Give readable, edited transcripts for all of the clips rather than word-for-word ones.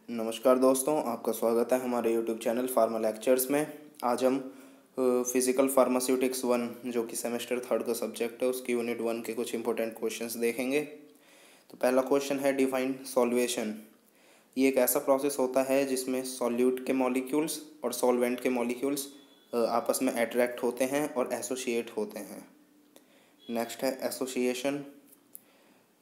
नमस्कार दोस्तों, आपका स्वागत है हमारे यूट्यूब चैनल फार्मा लेक्चर्स में। आज हम फिज़िकल फार्मास्यूटिक्स 1 जो कि सेमेस्टर 3 का सब्जेक्ट है उसकी यूनिट 1 के कुछ इंपॉर्टेंट क्वेश्चंस देखेंगे। तो पहला क्वेश्चन है डिफाइन सॉल्वेशन। ये एक ऐसा प्रोसेस होता है जिसमें सॉल्यूट के मॉलिक्यूल्स और सॉल्वेंट के मॉलिक्यूल्स आपस में अट्रैक्ट होते हैं और एसोसिएट होते हैं। नेक्स्ट है एसोसिएशन।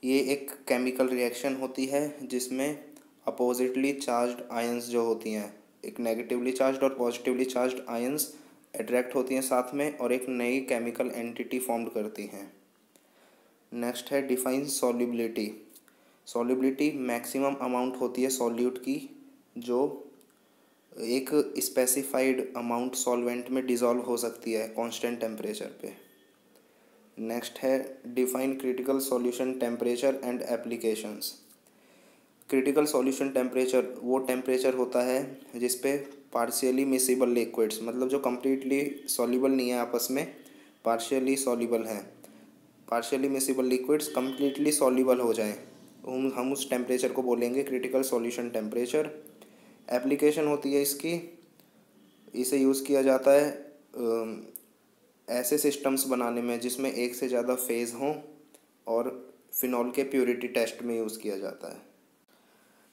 ये एक केमिकल रिएक्शन होती है जिसमें अपोजिटली चार्ज्ड आयंस जो होती हैं, एक नेगेटिवली चार्ज्ड और पॉजिटिवली चार्ज्ड आयंस अट्रैक्ट होती हैं साथ में और एक नई केमिकल एंटिटी फॉर्म करती हैं। नेक्स्ट है define solubility. Solubility maximum amount होती है सॉल्यूट की जो एक स्पेसिफाइड अमाउंट सॉल्वेंट में डिज़ोल्व हो सकती है कांस्टेंट टेम्परेचर पे। नेक्स्ट है define critical solution temperature and applications. Critical solution temperature वो टेम्परेचर होता है जिस पे पार्शियली मिसिबल लिक्विड्स, मतलब जो कम्प्लीटली सॉल्युबल नहीं है आपस में, पार्शियली सॉल्युबल हैं, partially miscible liquids completely soluble हो जाएं, हम उस टेम्परेचर को बोलेंगे क्रिटिकल सॉल्यूशन टेम्परेचर। एप्लीकेशन होती है इसकी, इसे यूज़ किया जाता है ऐसे सिस्टम्स बनाने में जिसमें एक से ज़्यादा फेज़ हों और फिनॉल के प्योरिटी टेस्ट में यूज़ किया जाता है।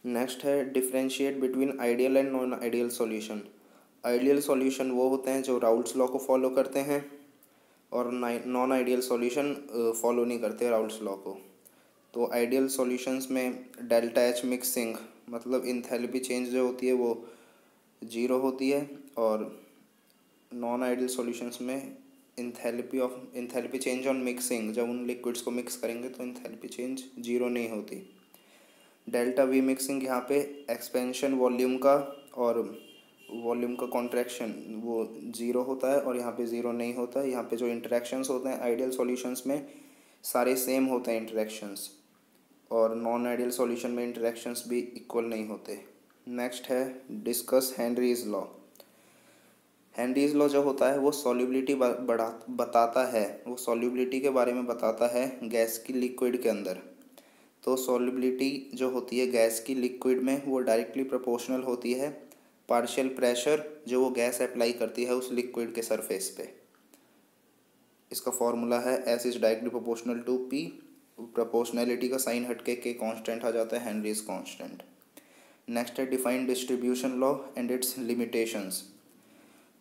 नेक्स्ट है differentiate between ideal and non ideal solution. Ideal solution वो होते हैं जो राउल्ट्स लॉ को फॉलो करते हैं और नॉन आइडियल सॉल्यूशन फॉलो नहीं करते राउल्ट्स लॉ को। तो आइडियल सॉल्यूशंस में डेल्टा एच मिक्सिंग, मतलब इंथैल्पी चेंज जो होती है वो 0 होती है, और नॉन आइडियल सॉल्यूशंस में इंथैल्पी चेंज ऑन मिक्सिंग, जब उन लिक्विड्स को मिक्स करेंगे तो इंथैल्पी चेंज 0 नहीं होती। डेल्टा वी मिक्सिंग यहाँ पे एक्सपेंशन वॉल्यूम का और वॉल्यूम का कॉन्ट्रैक्शन वो 0 होता है और यहाँ पे 0 नहीं होता है। यहाँ पे जो इंटरेक्शंस होते हैं आइडियल सॉल्यूशंस में सारे सेम होते हैं इंटरेक्शंस, और नॉन आइडियल सॉल्यूशन में इंटरेक्शंस भी इक्वल नहीं होते। नेक्स्ट है discuss Henry's law. Henry's law जो होता है वो सॉल्युबिलिटी बताता है, वो सॉल्युबिलिटी के बारे में बताता है गैस की लिक्विड के अंदर। तो सॉल्युबिलिटी जो होती है गैस की लिक्विड में वो डायरेक्टली प्रोपोर्शनल होती है पार्शियल प्रेशर जो वो गैस अप्लाई करती है उस लिक्विड के सरफेस पे। इसका फॉर्मूला है S is directly proportional to P. Proportionality का साइन हटके के कांस्टेंट आ जाता है हेनरीज कांस्टेंट। नेक्स्ट है define distribution law and its limitations.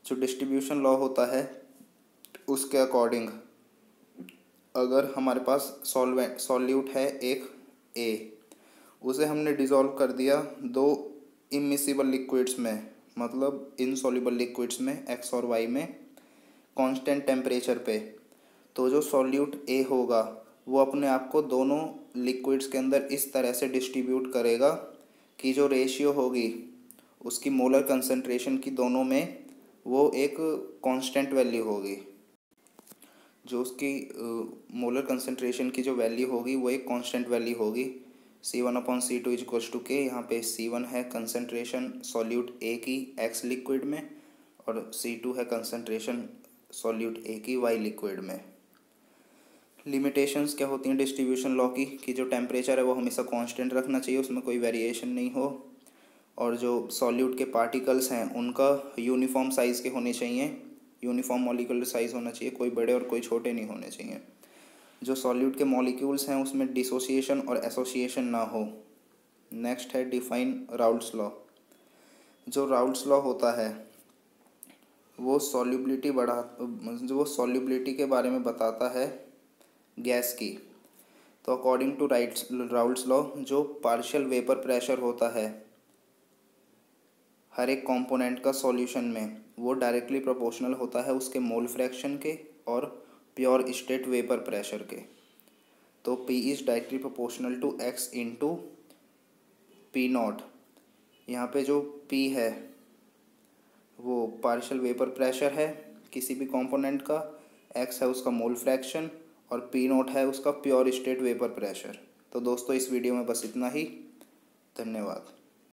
जो डिस्ट्रीब्यूशन लॉ होता है उसके अकॉर्डिंग अगर हमारे पास सॉल्यूट है एक ए, उसे हमने डिज़ोल्व कर दिया 2 इमिसिबल लिक्विड्स में, मतलब इनसॉल्युबल लिक्विड्स में एक्स और वाई में कांस्टेंट टेम्परेचर पे, तो जो सॉल्यूट ए होगा वो अपने आप को दोनों लिक्विड्स के अंदर इस तरह से डिस्ट्रीब्यूट करेगा कि जो रेशियो होगी उसकी मोलर कंसंट्रेशन की दोनों में वो एक कांस्टेंट वैल्यू होगी। जो उसकी मोलर कंसंट्रेशन की जो वैल्यू होगी वो एक कांस्टेंट वैल्यू होगी C1/C2 इक्वल्स टू के। यहाँ पे C1 है कंसंट्रेशन सॉल्यूट ए की एक्स लिक्विड में और C2 है कंसंट्रेशन सॉल्यूट ए की वाई लिक्विड में। लिमिटेशंस क्या होती हैं डिस्ट्रीब्यूशन लॉ की कि जो टेम्परेचर है वो हमेशा कांस्टेंट रखना चाहिए, उसमें कोई वेरिएशन नहीं हो, और जो सॉल्यूट के पार्टिकल्स हैं उनका यूनिफॉर्म साइज़ के होने चाहिए, यूनिफॉर्म मॉलिक्यूलर साइज़ होना चाहिए, कोई बड़े और कोई छोटे नहीं होने चाहिए। जो सॉल्यूट के मॉलिक्यूल्स हैं उसमें डिसोसिएशन और एसोसिएशन ना हो। नेक्स्ट है डिफाइन राउल्ट्स लॉ। जो राउल्ट्स लॉ होता है वो सॉल्युबिलिटी के बारे में बताता है गैस की। तो अकॉर्डिंग टू राउल्ट्स लॉ जो पार्शियल वेपर प्रेशर होता है हर एक कंपोनेंट का सॉल्यूशन में वो डायरेक्टली प्रोपोर्शनल होता है उसके मोल फ्रैक्शन के और प्योर स्टेट वेपर प्रेशर के। तो P is directly proportional to X into P0। यहाँ पे जो P है वो पार्शियल वेपर प्रेशर है किसी भी कंपोनेंट का, X है उसका मोल फ्रैक्शन और P0 है उसका प्योर स्टेट वेपर प्रेशर। तो दोस्तों इस वीडियो में बस इतना ही। धन्यवाद।